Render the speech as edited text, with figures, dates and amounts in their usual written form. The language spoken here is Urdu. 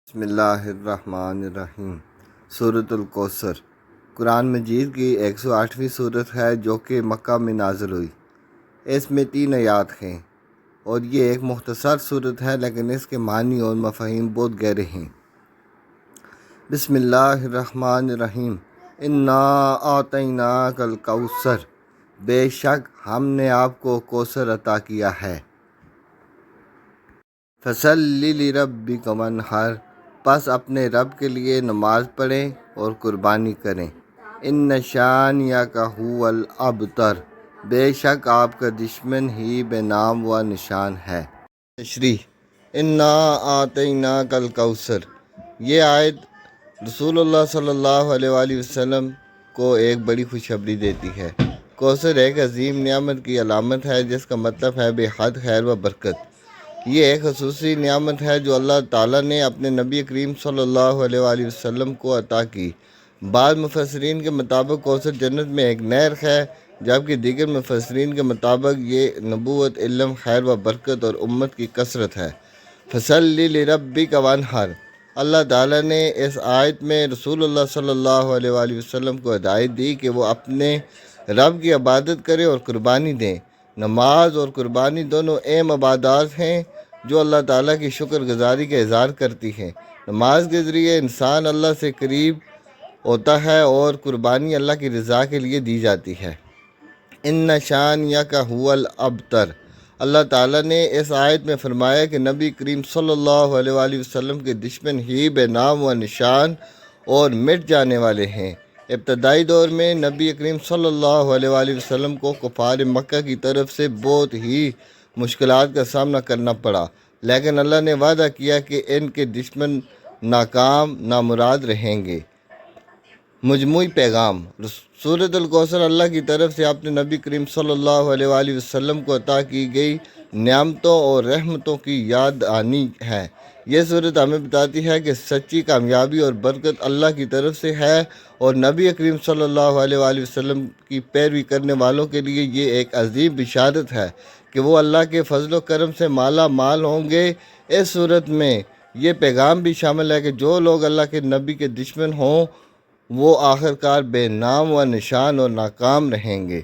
بسم اللہ الرحمن الرحیم۔ سورۃ الکوثر قرآن مجید کی 108ویں سورت ہے جو کہ مکہ میں نازل ہوئی۔ اس میں 3 آیات ہیں اور یہ ایک مختصر سورت ہے لیکن اس کے معنی اور مفاہیم بہت گہرے ہیں۔ بسم اللہ الرحمن الرحیم۔ انا اعطیناک الکوثر، بے شک ہم نے آپ کو کوثر عطا کیا ہے۔ فصلی لربک وانحر، پس اپنے رب کے لیے نماز پڑھیں اور قربانی کریں۔ ان شانئک ھو الابتر، بے شک آپ کا دشمن ہی بے نام و نشان ہے۔ تشریح: انا اعطیناک الکوثر، یہ آیت رسول اللہ صلی اللہ علیہ وآلہ وسلم کو ایک بڑی خوشخبری دیتی ہے۔ کوثر ایک عظیم نعمت کی علامت ہے جس کا مطلب ہے بے حد خیر و برکت۔ یہ ایک خصوصی نعمت ہے جو اللہ تعالیٰ نے اپنے نبی کریم صلی اللہ علیہ وآلہ وسلم کو عطا کی۔ بعض مفسرین کے مطابق کوثر جنت میں ایک نہر ہے، جبکہ دیگر مفسرین کے مطابق یہ نبوت، علم، خیر و برکت اور امت کی کثرت ہے۔ فصلی لربک وانحر، اللہ تعالیٰ نے اس آیت میں رسول اللہ صلی اللہ علیہ وآلہ وسلم کو ہدایت دی کہ وہ اپنے رب کی عبادت کریں اور قربانی دیں۔ نماز اور قربانی دونوں اہم عبادات ہیں جو اللہ تعالیٰ کی شکر گزاری کا اظہار کرتی ہیں۔ نماز کے ذریعے انسان اللہ سے قریب ہوتا ہے اور قربانی اللہ کی رضا کے لیے دی جاتی ہے۔ ان شانئک ھو الابتر، اللہ تعالیٰ نے اس آیت میں فرمایا کہ نبی کریم صلی اللہ علیہ وآلہ وسلم کے دشمن ہی بے نام و نشان اور مٹ جانے والے ہیں۔ ابتدائی دور میں نبی کریم صلی اللہ علیہ وآلہ وسلم کو کفار مکہ کی طرف سے بہت ہی مشکلات کا سامنا کرنا پڑا، لیکن اللہ نے وعدہ کیا کہ ان کے دشمن ناکام نامراد رہیں گے۔ مجموعی پیغام: سورۃ الکوثر اللہ کی طرف سے اپنے نبی کریم صلی اللہ علیہ وآلہ وسلم کو عطا کی گئی نعمتوں اور رحمتوں کی یاد دہانی ہے۔ یہ سورت ہمیں بتاتی ہے کہ سچی کامیابی اور برکت اللہ کی طرف سے ہے اور نبی کریم صلی اللہ علیہ وآلہ وسلم کی پیروی کرنے والوں کے لیے یہ ایک عظیم بشارت ہے کہ وہ اللہ کے فضل و کرم سے مالا مال ہوں گے۔ اس صورت میں یہ پیغام بھی شامل ہے کہ جو لوگ اللہ کے نبی کے دشمن ہوں وہ آخرکار بے نام و نشان اور ناکام رہیں گے۔